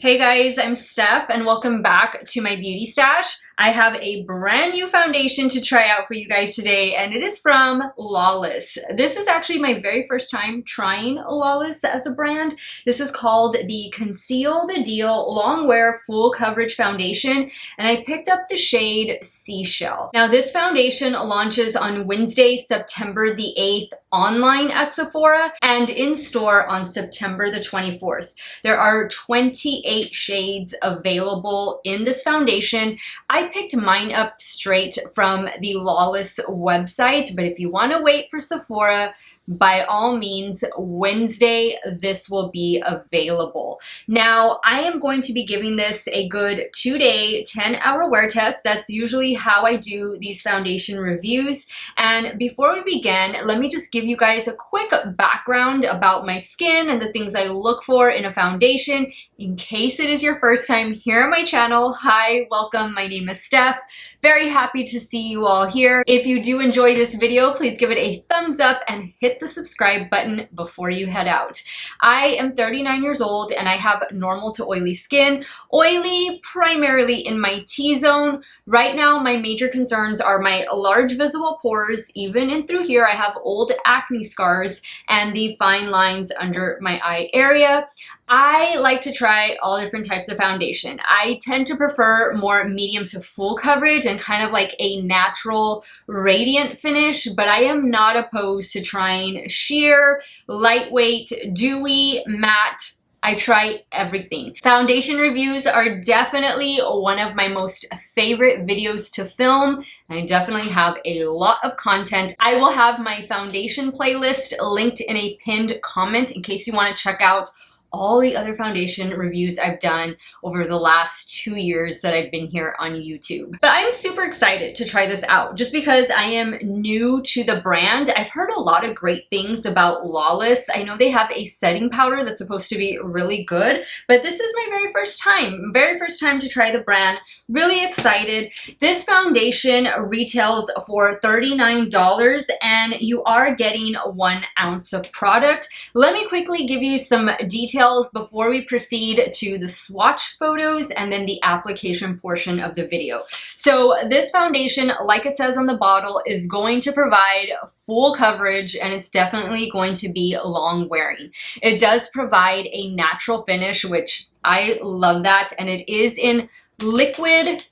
Hey guys, I'm Steph and welcome back to my beauty stash. I have a brand new foundation to try out for you guys today and it is from Lawless. This is actually my very first time trying Lawless as a brand. This is called the Conceal the Deal Long Wear Full Coverage Foundation and I picked up the shade Seashell. Now this foundation launches on Wednesday, September the 8th online at Sephora and in store on September the 24th. There are 28 shades available in this foundation. I picked mine up straight from the Lawless website, but if you want to wait for Sephora, by all means, Wednesday, this will be available. Now, I am going to be giving this a good 2-day, 10-hour wear test. That's usually how I do these foundation reviews. And before we begin, let me just give you guys a quick background about my skin and the things I look for in a foundation. In case it is your first time here on my channel, hi, welcome. My name is Steph. Very happy to see you all here. If you do enjoy this video, please give it a thumbs up and hit the subscribe button before you head out. I am 39 years old and I have normal to oily skin. Oily primarily in my T-zone. Right now, my major concerns are my large visible pores. Even in through here, I have old acne scars and the fine lines under my eye area. I like to try all different types of foundation. I tend to prefer more medium to full coverage and kind of like a natural radiant finish, but I am not opposed to trying sheer, lightweight, dewy, matte. I try everything. Foundation reviews are definitely one of my most favorite videos to film. I definitely have a lot of content. I will have my foundation playlist linked in a pinned comment in case you want to check out all the other foundation reviews I've done over the last 2 years that I've been here on YouTube. But I'm super excited to try this out just because I am new to the brand. I've heard a lot of great things about Lawless. I know they have a setting powder that's supposed to be really good, but this is my very first time to try the brand. Really excited. This foundation retails for $39 and you are getting 1 ounce of product. Let me quickly give you some details before we proceed to the swatch photos and then the application portion of the video. So this foundation, like it says on the bottle, is going to provide full coverage and it's definitely going to be long wearing. It does provide a natural finish, which I love that, and it is in liquid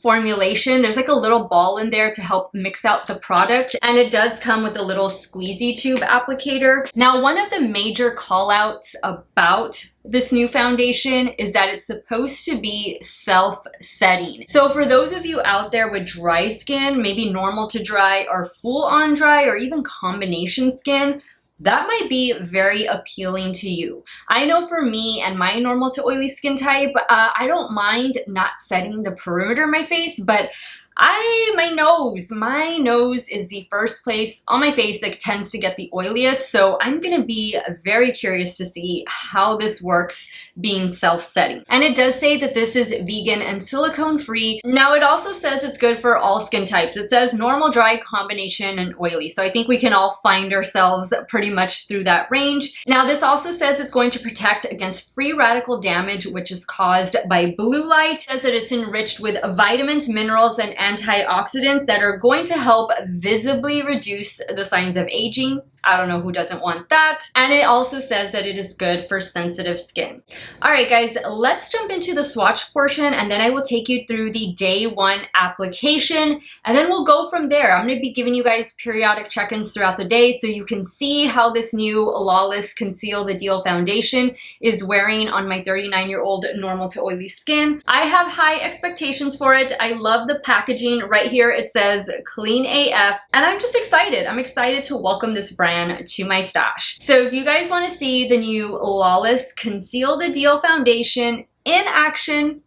formulation. There's like a little ball in there to help mix out the product, and it does come with a little squeezy tube applicator. Now, one of the major call outs about this new foundation is that it's supposed to be self-setting. So for those of you out there with dry skin, maybe normal to dry or full on dry or even combination skin, that might be very appealing to you. I know for me and my normal to oily skin type, I don't mind not setting the perimeter of my face, but my nose is the first place on my face that tends to get the oiliest. So I'm gonna be very curious to see how this works being self-setting. And it does say that this is vegan and silicone free. Now it also says it's good for all skin types. It says normal, dry, combination, and oily. So I think we can all find ourselves pretty much through that range. Now this also says it's going to protect against free radical damage, which is caused by blue light. It says that it's enriched with vitamins, minerals, and antioxidants that are going to help visibly reduce the signs of aging. I don't know who doesn't want that. And it also says that it is good for sensitive skin. All right, guys, let's jump into the swatch portion and then I will take you through the day 1 application and then we'll go from there. I'm going to be giving you guys periodic check-ins throughout the day so you can see how this new Lawless Conceal the Deal foundation is wearing on my 39-year-old normal to oily skin. I have high expectations for it. I love the packaging. Right here it says clean AF and I'm just excited. I'm excited to welcome this brand to my stash. So if you guys want to see the new Lawless Conceal the Deal foundation in action,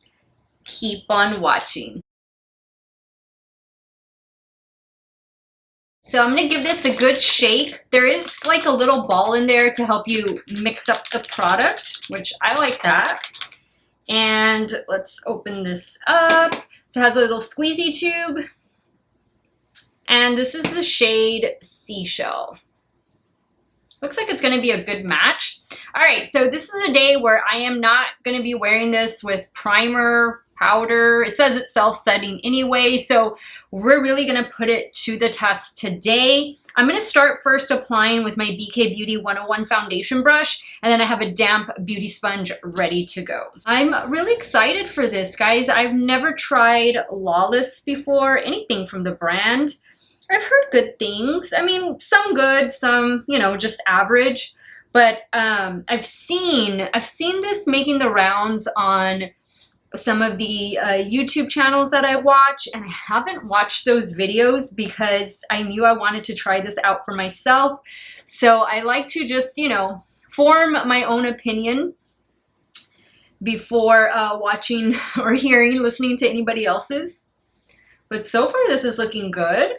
keep on watching. So I'm going to give this a good shake. There is like a little ball in there to help you mix up the product, which I like that. And let's open this up. So it has a little squeezy tube. And this is the shade Seashell. Looks like it's gonna be a good match. All right, so this is a day where I am not gonna be wearing this with primer, powder. It says it's self-setting anyway, so we're really gonna put it to the test today. I'm gonna start first applying with my BK Beauty 101 foundation brush, and then I have a damp beauty sponge ready to go. I'm really excited for this, guys. I've never tried Lawless before, anything from the brand. I've heard good things. I mean, some good, some, you know, just average. But I've seen this making the rounds on some of the YouTube channels that I watch, and I haven't watched those videos because I knew I wanted to try this out for myself. So I like to just, you know, form my own opinion before watching or listening to anybody else's. But so far this is looking good.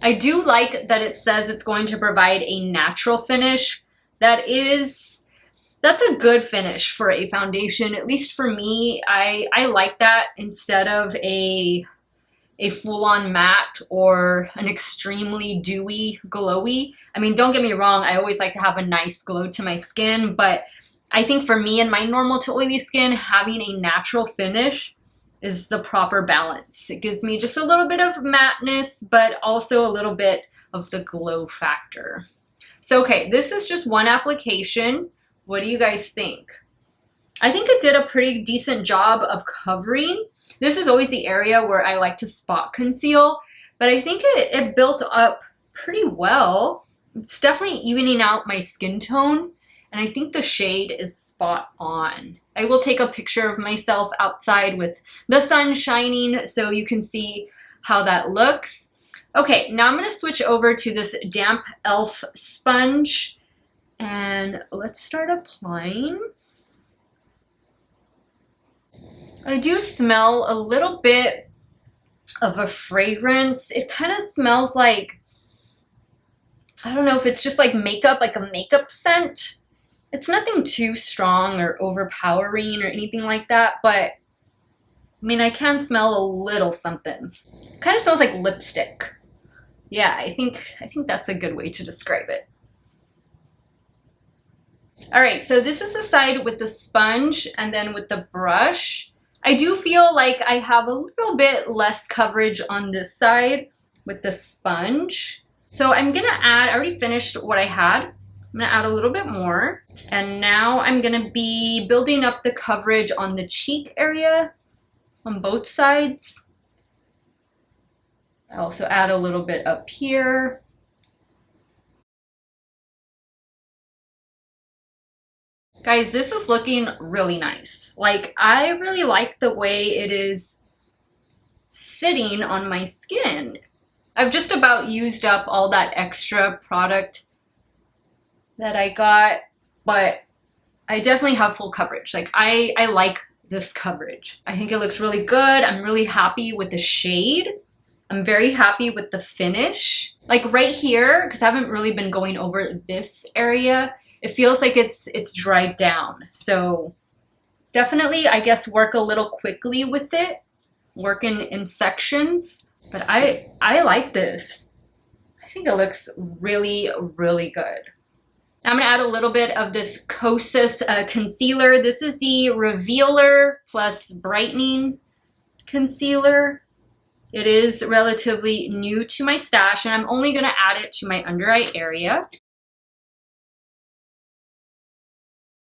I do like that it says it's going to provide a natural finish. That's a good finish for a foundation, at least for me. I like that instead of a full-on matte or an extremely dewy, glowy. I mean, don't get me wrong, I always like to have a nice glow to my skin, but I think for me and my normal to oily skin, having a natural finish is the proper balance. It gives me just a little bit of matteness, but also a little bit of the glow factor. So, okay, this is just one application. What do you guys think? I think it did a pretty decent job of covering. This is always the area where I like to spot conceal, but I think it built up pretty well. It's definitely evening out my skin tone, and I think the shade is spot on. I will take a picture of myself outside with the sun shining so you can see how that looks. Okay, now I'm gonna switch over to this damp e.l.f. sponge, and let's start applying. I do smell a little bit of a fragrance. It kind of smells like, I don't know if it's just like makeup, like a makeup scent. It's nothing too strong or overpowering or anything like that, but I mean, I can smell a little something. It kind of smells like lipstick. Yeah, I think that's a good way to describe it. All right, so this is the side with the sponge, and then with the brush. I do feel like I have a little bit less coverage on this side with the sponge. So I'm gonna add, I already finished what I had. I'm gonna add a little bit more. And now I'm gonna be building up the coverage on the cheek area on both sides. I also add a little bit up here. Guys, this is looking really nice. Like, I really like the way it is sitting on my skin. I've just about used up all that extra product that I got, but I definitely have full coverage. Like, I like this coverage. I think it looks really good. I'm really happy with the shade. I'm very happy with the finish. Like right here, because I haven't really been going over this area, it feels like it's dried down. So definitely, I guess, work a little quickly with it. Work in sections. But I like this. I think it looks really, really good. I'm gonna add a little bit of this Kosas Concealer. This is the Revealer plus Brightening Concealer. It is relatively new to my stash, and I'm only gonna add it to my under eye area.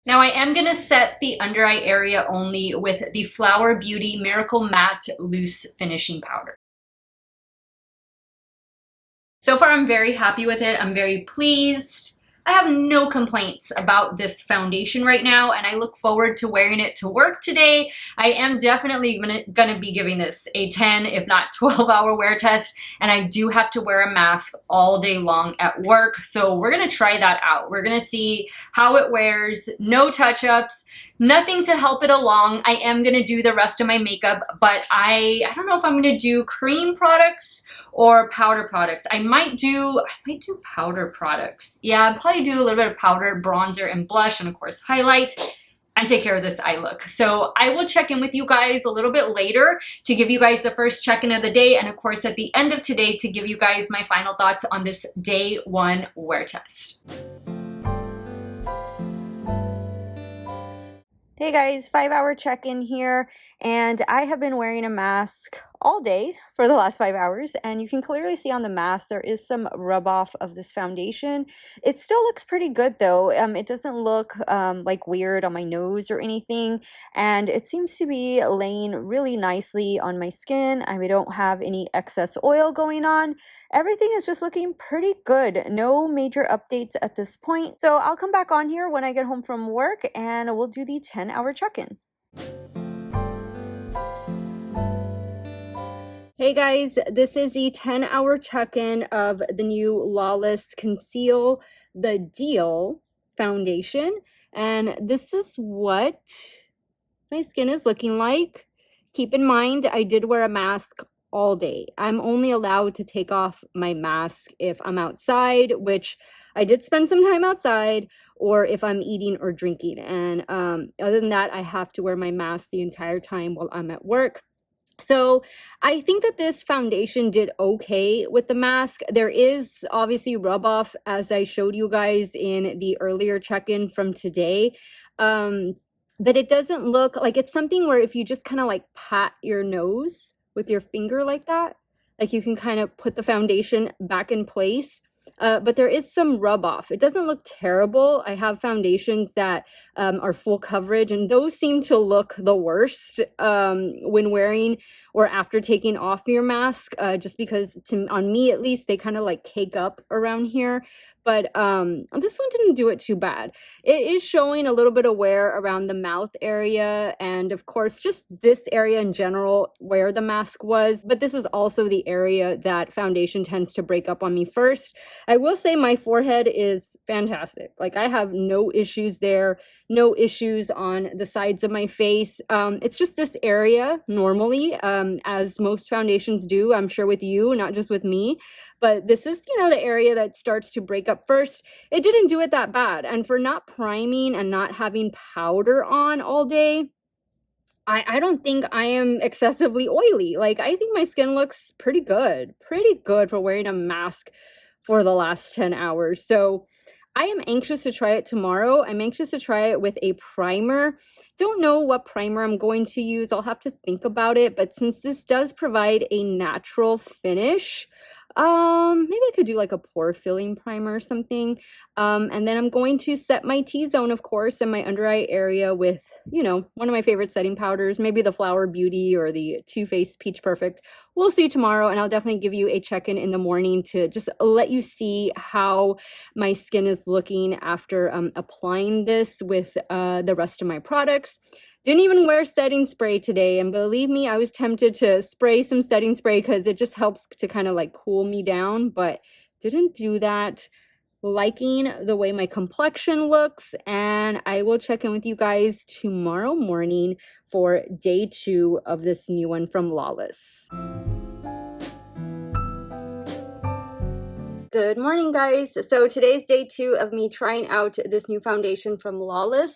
Now I am gonna set the under eye area only with the Flower Beauty Miracle Matte Loose Finishing Powder. So far, I'm very happy with it. I'm very pleased. I have no complaints about this foundation right now, and I look forward to wearing it to work today. I am definitely gonna be giving this a 10, if not 12-hour wear test, and I do have to wear a mask all day long at work, so we're gonna try that out. We're gonna see how it wears, no touch-ups, nothing to help it along. I am gonna do the rest of my makeup, but I don't know if I'm gonna do cream products or powder products. I might do powder products. Yeah, I'd probably do a little bit of powder, bronzer, and blush, and of course highlight. and take care of this eye look. So I will check in with you guys a little bit later to give you guys the first check-in of the day, and of course at the end of today to give you guys my final thoughts on this day 1 wear test. Hey guys, 5-hour check-in here, and I have been wearing a mask all day for the last 5 hours, and you can clearly see on the mask there is some rub off of this foundation. It still looks pretty good though. It doesn't look like weird on my nose or anything, and it seems to be laying really nicely on my skin. I don't have any excess oil going on. Everything is just looking pretty good. No major updates at this point. So I'll come back on here when I get home from work and we'll do the 10-hour check-in. Hey guys, this is the 10-hour check-in of the new LAWLESS Conceal the Deal foundation, and this is what my skin is looking like. Keep in mind, I did wear a mask all day. I'm only allowed to take off my mask if I'm outside, which I did spend some time outside, or if I'm eating or drinking, and other than that, I have to wear my mask the entire time while I'm at work. So I think that this foundation did okay with the mask. There is obviously rub off, as I showed you guys in the earlier check-in from today. But it doesn't look like it's something where if you just kind of like pat your nose with your finger like that, like you can kind of put the foundation back in place. But there is some rub off. It doesn't look terrible. I have foundations that are full coverage, and those seem to look the worst when wearing or after taking off your mask, just because on me at least, they kind of like cake up around here. But this one didn't do it too bad. It is showing a little bit of wear around the mouth area, and of course just this area in general where the mask was, but this is also the area that foundation tends to break up on me first. I will say my forehead is fantastic. Like I have no issues there, no issues on the sides of my face. It's just this area normally, as most foundations do, I'm sure with you, not just with me, but this is, you know, the area that starts to break up first. It didn't do it that bad. And for not priming and not having powder on all day, I don't think I am excessively oily. Like I think my skin looks pretty good for wearing a mask for the last 10 hours. So I am anxious to try it tomorrow. I'm anxious to try it with a primer. Don't know what primer I'm going to use. I'll have to think about it. But since this does provide a natural finish, maybe I could do like a pore filling primer or something. And then I'm going to set my T-zone, of course, in my under eye area with, you know, one of my favorite setting powders, maybe the Flower Beauty or the Too Faced Peach Perfect. We'll see tomorrow, and I'll definitely give you a check-in in the morning to just let you see how my skin is looking after applying this with the rest of my products. Didn't even wear setting spray today, and believe me, I was tempted to spray some setting spray because it just helps to kind of like cool me down, but didn't do that. Liking the way my complexion looks, and I will check in with you guys tomorrow morning for day 2 of this new one from LAWLESS. Good morning, guys. So today's day 2 of me trying out this new foundation from LAWLESS,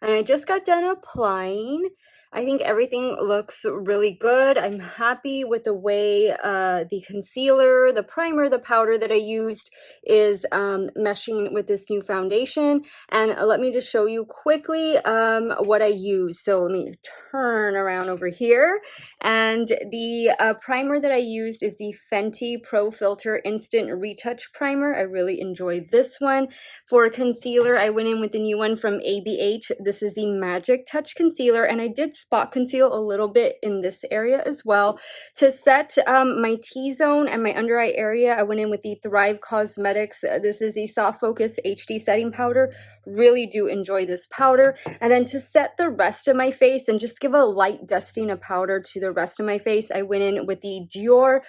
and I just got done applying. I think everything looks really good. I'm happy with the way the concealer, the primer, the powder that I used is meshing with this new foundation. And let me just show you quickly what I used. So let me turn around over here. And the primer that I used is the Fenty Pro Filtr Instant Retouch Primer. I really enjoy this one. For concealer, I went in with the new one from ABH. This is the Magic Touch Concealer, and I did spot conceal a little bit in this area as well. To set my T-zone and my under eye area, I went in with the Thrive Causemetics. This is the Soft Focus HD Setting Powder. Really do enjoy this powder. And then to set the rest of my face and just give a light dusting of powder to the rest of my face, I went in with the Dior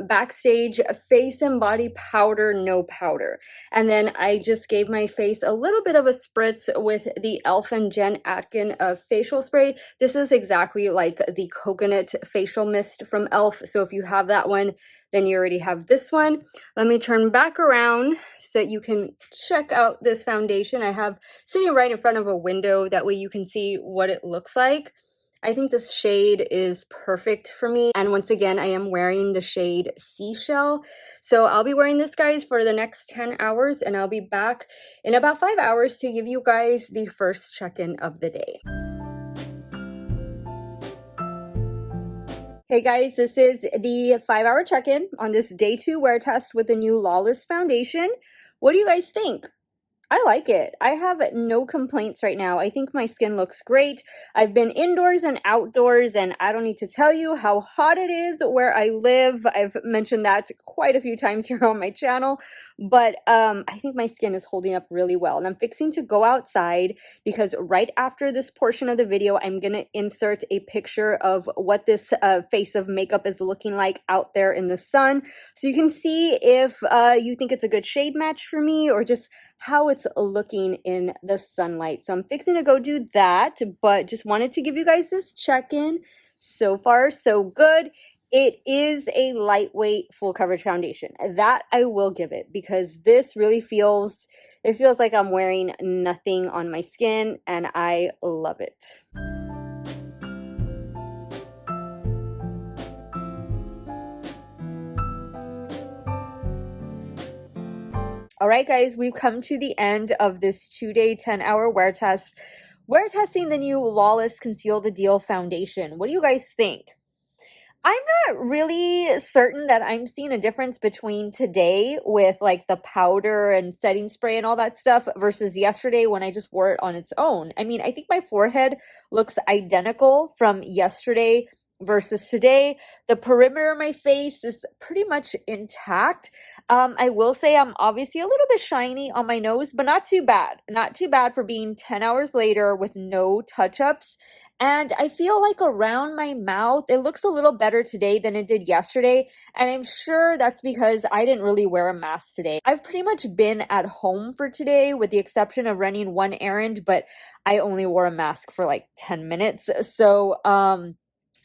Backstage Face and Body Powder No Powder. And then I just gave my face a little bit of a spritz with the Elf and Jen Atkin facial spray. This is exactly like the coconut facial mist from e.l.f. So if you have that one, then you already have this one. Let me turn back around so that you can check out this foundation I have sitting right in front of a window. That way you can see what it looks like. I think this shade is perfect for me. And once again, I am wearing the shade Seashell. So I'll be wearing this, guys, for the next 10 hours, and I'll be back in about 5 hours to give you guys the first check-in of the day. Hey guys, this is the 5-hour check-in on this day 2 wear test with the new Lawless foundation. What do you guys think? I like it. I have no complaints right now. I think my skin looks great. I've been indoors and outdoors, and I don't need to tell you how hot it is where I live. I've mentioned that quite a few times here on my channel, but I think my skin is holding up really well. And I'm fixing to go outside because right after this portion of the video, I'm going to insert a picture of what this face of makeup is looking like out there in the sun. So you can see if you think it's a good shade match for me or just how it's looking in the sunlight. So I'm fixing to go do that, but just wanted to give you guys this check-in. So far, so good. It is a lightweight full coverage foundation. That I will give it, because this really feels like I'm wearing nothing on my skin, and I love it. All right, guys, we've come to the end of this 2-day, 10-hour wear test. We're testing the new Lawless Conceal the Deal foundation. What do you guys think? I'm not really certain that I'm seeing a difference between today with like the powder and setting spray and all that stuff versus yesterday when I just wore it on its own. I mean, I think my forehead looks identical from yesterday versus today. The perimeter of my face is pretty much intact. I will say I'm obviously a little bit shiny on my nose, but not too bad. Not too bad for being 10 hours later with no touch-ups. And I feel like around my mouth, it looks a little better today than it did yesterday. And I'm sure that's because I didn't really wear a mask today. I've pretty much been at home for today with the exception of running one errand, but I only wore a mask for like 10 minutes. So,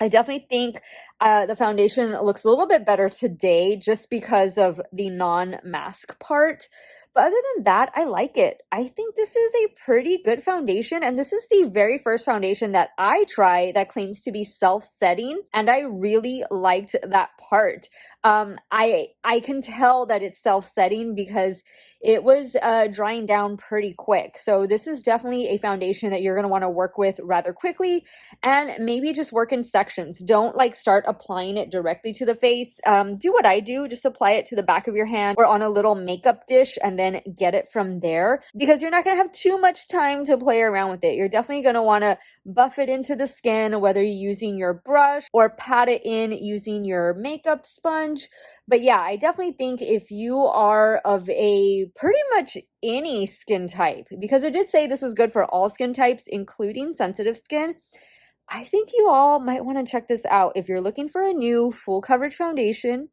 I definitely think the foundation looks a little bit better today just because of the non-mask part. But other than that, I like it. I think this is a pretty good foundation, and this is the very first foundation that I try that claims to be self-setting, and I really liked that part. I can tell that it's self-setting because it was drying down pretty quick. So this is definitely a foundation that you're going to want to work with rather quickly, and maybe just work in sections. Don't like start applying it directly to the face. Do what I do, just apply it to the back of your hand or on a little makeup dish and then get it from there, because you're not going to have too much time to play around with it. You're definitely going to want to buff it into the skin, whether you're using your brush or pat it in using your makeup sponge. But yeah, I definitely think if you are of a pretty much any skin type, because it did say this was good for all skin types, including sensitive skin, I think you all might want to check this out. If you're looking for a new full coverage foundation,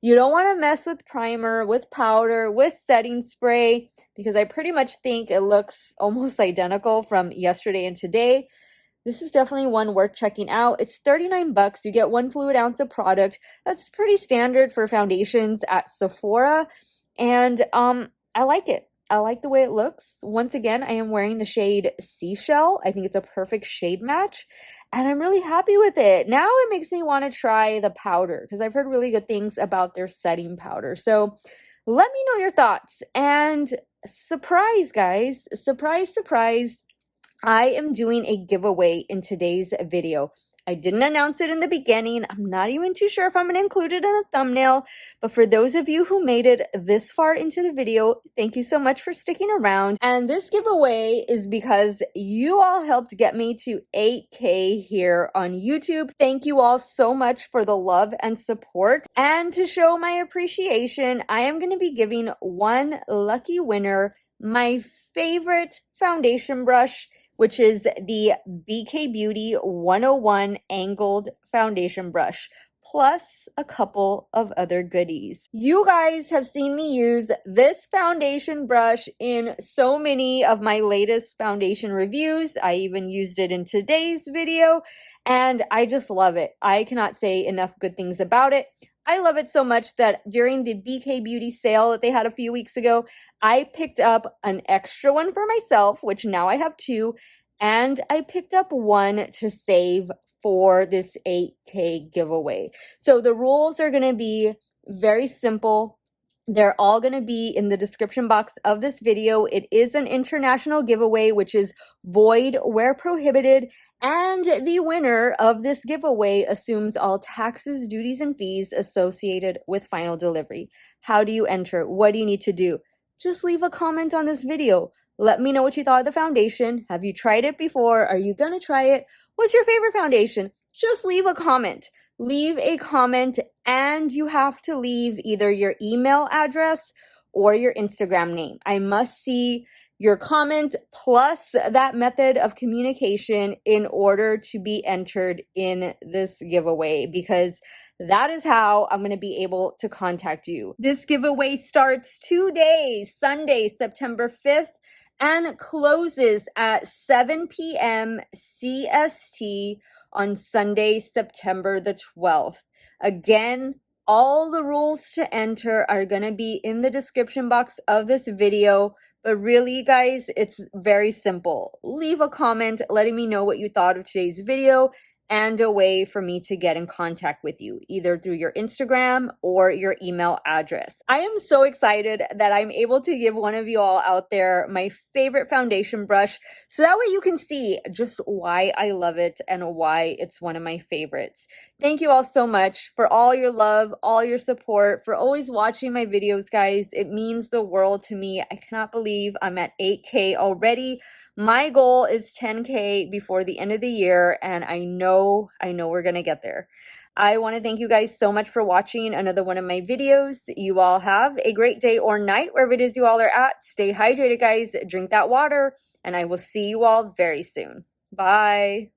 you don't want to mess with primer, with powder, with setting spray, because I pretty much think it looks almost identical from yesterday and today. This is definitely one worth checking out. It's 39 bucks. You get 1 fluid ounce of product. That's pretty standard for foundations at Sephora. And I like it. I like the way it looks. Once again, I am wearing the shade Seashell. I think it's a perfect shade match, and I'm really happy with it. Now it makes me want to try the powder because I've heard really good things about their setting powder. So let me know your thoughts. And surprise, guys, surprise, surprise, I am doing a giveaway in today's video. I didn't announce it in the beginning. I'm not even too sure if I'm going to include it in the thumbnail. But for those of you who made it this far into the video, thank you so much for sticking around. And this giveaway is because you all helped get me to 8K here on YouTube. Thank you all so much for the love and support. And to show my appreciation, I am going to be giving one lucky winner my favorite foundation brush, which is the BK Beauty 101 Angled Foundation Brush. plus a couple of other goodies. You guys have seen me use this foundation brush in so many of my latest foundation reviews. I even used it in today's video, and I just love it. I cannot say enough good things about it. I love it so much that during the BK Beauty sale that they had a few weeks ago, I picked up an extra one for myself, which now I have two, and I picked up one to save for this 8K giveaway. So the rules are going to be very simple. They're all going to be in the description box of this video. It is an international giveaway, which is void where prohibited. And the winner of this giveaway assumes all taxes, duties, and fees associated with final delivery. How do you enter? What do you need to do? Just leave a comment on this video. Let me know what you thought of the foundation. Have you tried it before? Are you going to try it? What's your favorite foundation? Just leave a comment. Leave a comment, and you have to leave either your email address or your Instagram name. I must see your comment plus that method of communication in order to be entered in this giveaway, because that is how I'm going to be able to contact you. This giveaway starts today, Sunday, September 5th, and closes at 7 p.m. CST on Sunday, September the 12th. Again, all the rules to enter are going to be in the description box of this video. But really, guys, it's very simple. Leave a comment letting me know what you thought of today's video and a way for me to get in contact with you, either through your Instagram or your email address. I am so excited that I'm able to give one of you all out there my favorite foundation brush, so that way you can see just why I love it and why it's one of my favorites. Thank you all so much for all your love, all your support, for always watching my videos, guys. It means the world to me. I cannot believe I'm at 8K already. My goal is 10K before the end of the year, and I know we're gonna get there. I want to thank you guys so much for watching another one of my videos. You all have a great day or night wherever it is you all are at. Stay hydrated, guys. Drink that water, and I will see you all very soon. Bye.